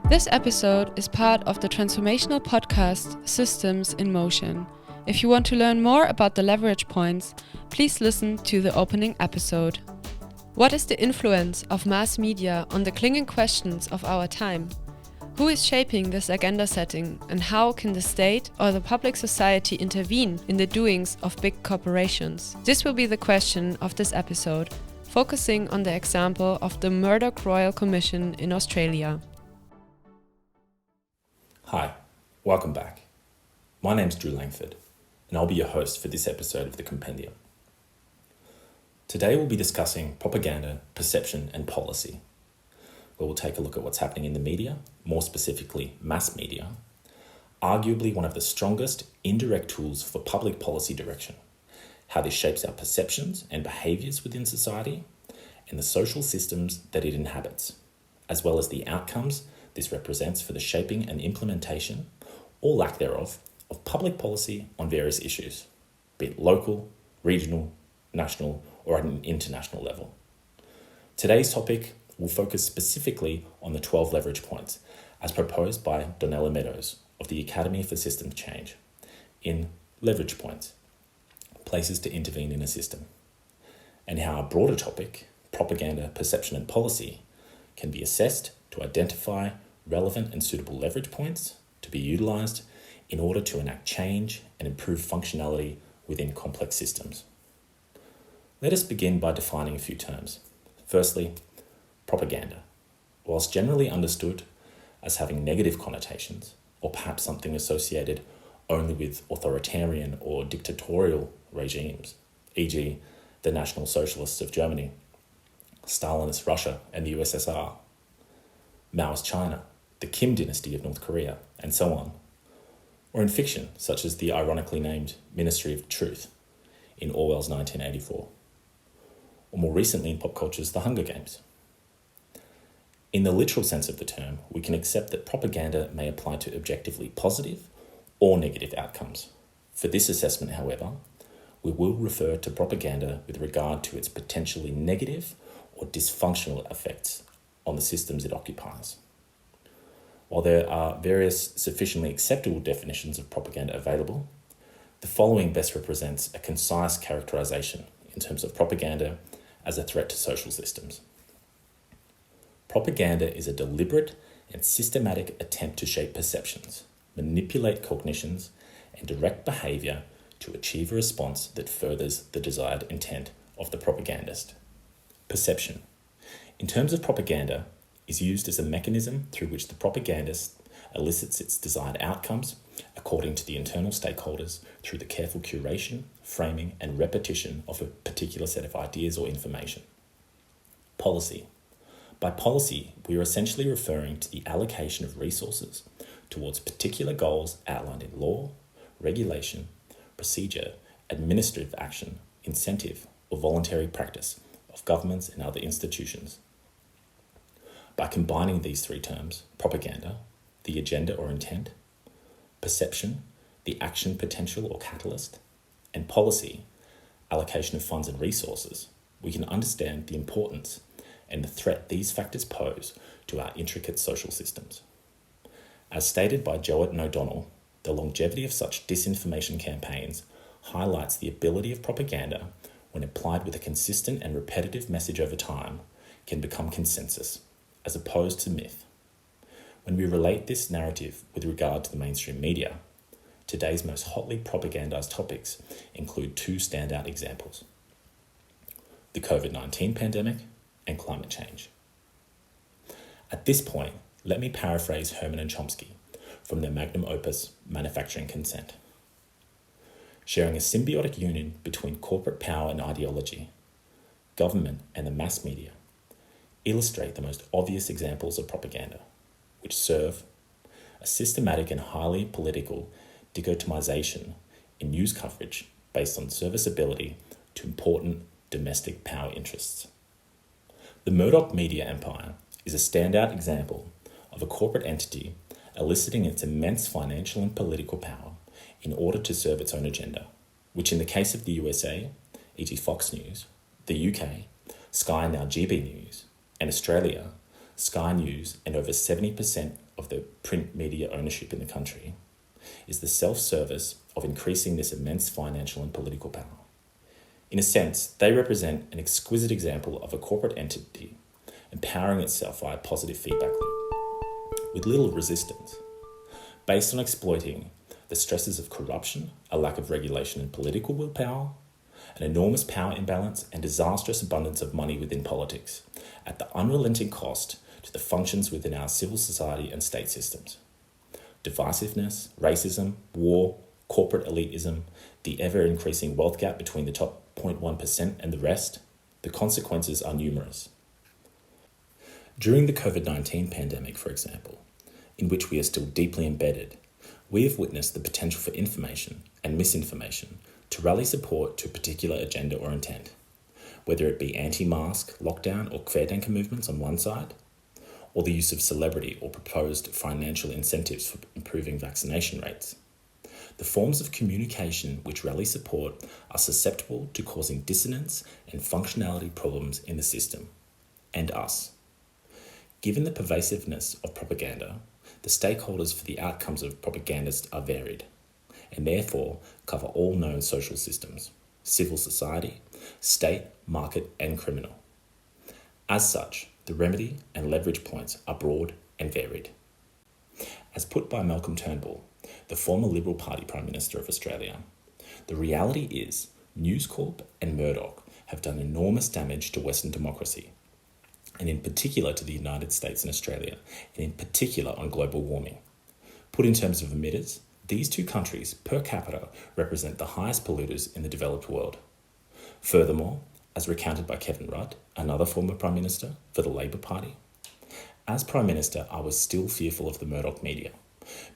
This episode is part of the transformational podcast Systems in Motion. If you want to learn more about the leverage points, please listen to the opening episode. What is the influence of mass media on the clinging questions of our time? Who is shaping this agenda setting, and how can the state or the public society intervene in the doings of big corporations? This will be the question of this episode, focusing on the example of the Murdoch Royal Commission in Australia. Hi, welcome back. My name's Drew Langford, and I'll be your host for this episode of the Compendium. Today we'll be discussing propaganda, perception, and policy, where we'll take a look at what's happening in the media, more specifically mass media, arguably one of the strongest indirect tools for public policy direction, how this shapes our perceptions and behaviours within society, and the social systems that it inhabits, as well as the outcomes this represents for the shaping and implementation, or lack thereof, of public policy on various issues, be it local, regional, national, or at an international level. Today's topic will focus specifically on the 12 leverage points, as proposed by Donella Meadows of the Academy for Systems Change, in Leverage Points, Places to Intervene in a System, and how a broader topic, propaganda, perception, and policy, can be assessed to identify relevant and suitable leverage points to be utilised in order to enact change and improve functionality within complex systems. Let us begin by defining a few terms. Firstly, propaganda. Whilst generally understood as having negative connotations, or perhaps something associated only with authoritarian or dictatorial regimes, e.g. the National Socialists of Germany, Stalinist Russia and the USSR, Maoist China, the Kim dynasty of North Korea, and so on, or in fiction such as the ironically named Ministry of Truth in Orwell's 1984, or more recently in pop culture's The Hunger Games. In the literal sense of the term, we can accept that propaganda may apply to objectively positive or negative outcomes. For this assessment, however, we will refer to propaganda with regard to its potentially negative or dysfunctional effects on the systems it occupies. While there are various sufficiently acceptable definitions of propaganda available, the following best represents a concise characterization in terms of propaganda as a threat to social systems. Propaganda is a deliberate and systematic attempt to shape perceptions, manipulate cognitions, and direct behaviour to achieve a response that furthers the desired intent of the propagandist. Perception, in terms of propaganda, is used as a mechanism through which the propagandist elicits its desired outcomes according to the internal stakeholders through the careful curation, framing, and repetition of a particular set of ideas or information. Policy. By policy, we are essentially referring to the allocation of resources towards particular goals outlined in law, regulation, procedure, administrative action, incentive, or voluntary practice of governments and other institutions. By combining these three terms, propaganda, the agenda or intent, perception, the action potential or catalyst, and policy, allocation of funds and resources, we can understand the importance and the threat these factors pose to our intricate social systems. As stated by Jowett and O'Donnell, the longevity of such disinformation campaigns highlights the ability of propaganda, when applied with a consistent and repetitive message over time, can become consensus, as opposed to myth. When we relate this narrative with regard to the mainstream media, today's most hotly propagandized topics include two standout examples: the COVID-19 pandemic and climate change. At this point, let me paraphrase Herman and Chomsky from their magnum opus, Manufacturing Consent. Sharing a symbiotic union between corporate power and ideology, government and the mass media illustrate the most obvious examples of propaganda, which serve a systematic and highly political dichotomization in news coverage based on serviceability to important domestic power interests. The Murdoch media empire is a standout example of a corporate entity eliciting its immense financial and political power in order to serve its own agenda, which in the case of the USA, e.g. Fox News, the UK, Sky, now GB News, and Australia, Sky News and over 70% of the print media ownership in the country is the self-service of increasing this immense financial and political power. In a sense, they represent an exquisite example of a corporate entity empowering itself via positive feedback loop, with little resistance, based on exploiting the stresses of corruption, a lack of regulation and political willpower, an enormous power imbalance and disastrous abundance of money within politics, at the unrelenting cost to the functions within our civil society and state systems. Divisiveness, racism, war, corporate elitism, the ever-increasing wealth gap between the top 0.1% and the rest, the consequences are numerous. During the COVID-19 pandemic, for example, in which we are still deeply embedded, we have witnessed the potential for information and misinformation to rally support to a particular agenda or intent, whether it be anti-mask, lockdown or Querdenker movements on one side, or the use of celebrity or proposed financial incentives for improving vaccination rates. The forms of communication which rally support are susceptible to causing dissonance and functionality problems in the system, and us. Given the pervasiveness of propaganda, the stakeholders for the outcomes of propagandists are varied, and therefore cover all known social systems, civil society, state, market, and criminal. As such, the remedy and leverage points are broad and varied. As put by Malcolm Turnbull, the former Liberal Party Prime Minister of Australia, the reality is News Corp and Murdoch have done enormous damage to Western democracy, and in particular to the United States and Australia, and in particular on global warming. Put in terms of emitters, these two countries per capita represent the highest polluters in the developed world. Furthermore, as recounted by Kevin Rudd, another former Prime Minister for the Labor Party, as Prime Minister, I was still fearful of the Murdoch media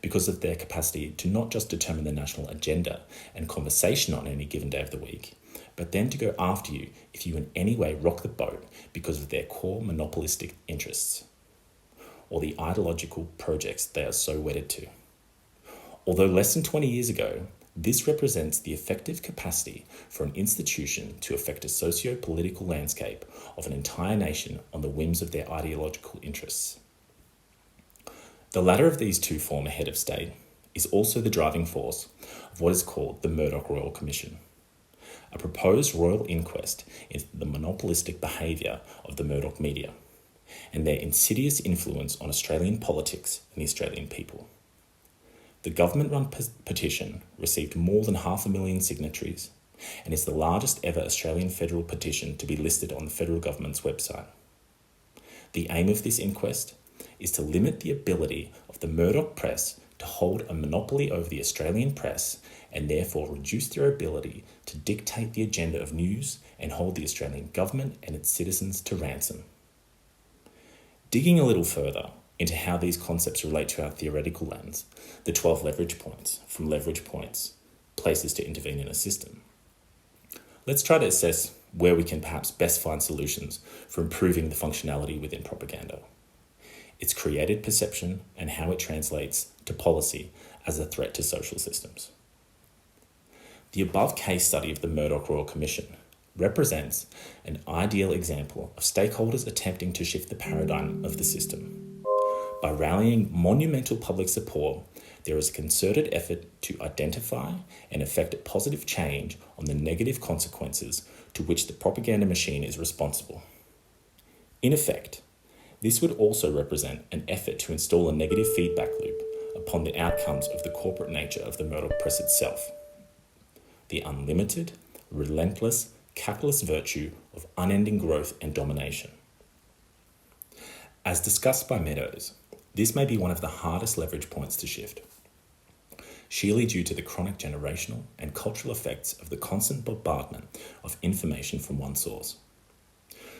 because of their capacity to not just determine the national agenda and conversation on any given day of the week, but then to go after you if you in any way rock the boat because of their core monopolistic interests or the ideological projects they are so wedded to. Although less than 20 years ago, this represents the effective capacity for an institution to affect a socio-political landscape of an entire nation on the whims of their ideological interests. The latter of these two former head of state is also the driving force of what is called the Murdoch Royal Commission, a proposed royal inquest into the monopolistic behaviour of the Murdoch media and their insidious influence on Australian politics and the Australian people. The government-run petition received more than 500,000 signatories and is the largest ever Australian federal petition to be listed on the federal government's website. The aim of this inquest is to limit the ability of the Murdoch press to hold a monopoly over the Australian press and therefore reduce their ability to dictate the agenda of news and hold the Australian government and its citizens to ransom. Digging a little further into how these concepts relate to our theoretical lens, the 12 leverage points, from leverage points, places to intervene in a system. Let's try to assess where we can perhaps best find solutions for improving the functionality within propaganda, its created perception and how it translates to policy as a threat to social systems. The above case study of the Murdoch Royal Commission represents an ideal example of stakeholders attempting to shift the paradigm of the system. By rallying monumental public support, there is a concerted effort to identify and effect a positive change on the negative consequences to which the propaganda machine is responsible. In effect, this would also represent an effort to install a negative feedback loop upon the outcomes of the corporate nature of the Murdoch press itself. The unlimited, relentless, capitalist virtue of unending growth and domination. As discussed by Meadows, this may be one of the hardest leverage points to shift, sheerly due to the chronic generational and cultural effects of the constant bombardment of information from one source.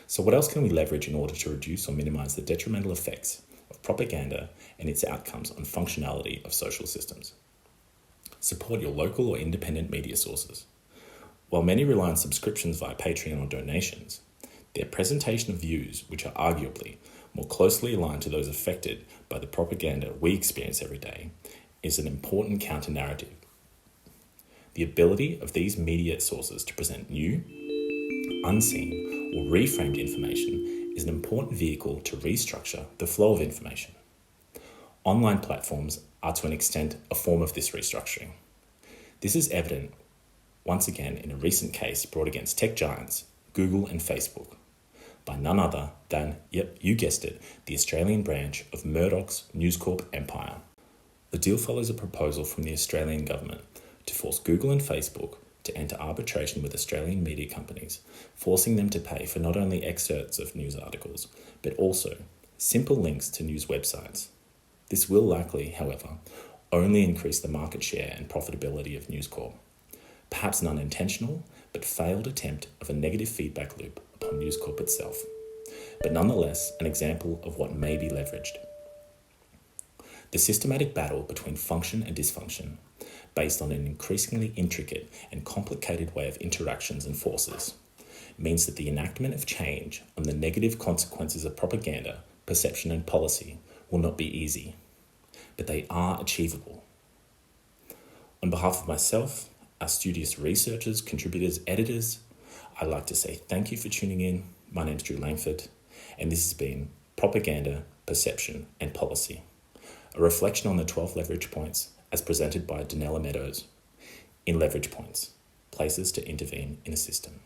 So what else can we leverage in order to reduce or minimise the detrimental effects of propaganda and its outcomes on functionality of social systems? Support your local or independent media sources. While many rely on subscriptions via Patreon or donations, their presentation of views, which are arguably more closely aligned to those affected by the propaganda we experience every day, is an important counter-narrative. The ability of these media sources to present new, unseen, or reframed information is an important vehicle to restructure the flow of information. Online platforms are to an extent a form of this restructuring. This is evident once again in a recent case brought against tech giants Google and Facebook by none other than, yep, you guessed it, the Australian branch of Murdoch's News Corp empire. The deal follows a proposal from the Australian government to force Google and Facebook to enter arbitration with Australian media companies, forcing them to pay for not only excerpts of news articles, but also simple links to news websites. This will likely, however, only increase the market share and profitability of News Corp. Perhaps an unintentional, but failed attempt of a negative feedback loop upon News Corp itself, but nonetheless an example of what may be leveraged. The systematic battle between function and dysfunction, based on an increasingly intricate and complicated way of interactions and forces, means that the enactment of change on the negative consequences of propaganda, perception and policy will not be easy, but they are achievable. On behalf of myself, our studious researchers, contributors, editors, I'd like to say thank you for tuning in. My name's Drew Langford, and this has been Propaganda, Perception and Policy, a reflection on the 12 leverage points as presented by Donella Meadows in Leverage Points, Places to Intervene in a System.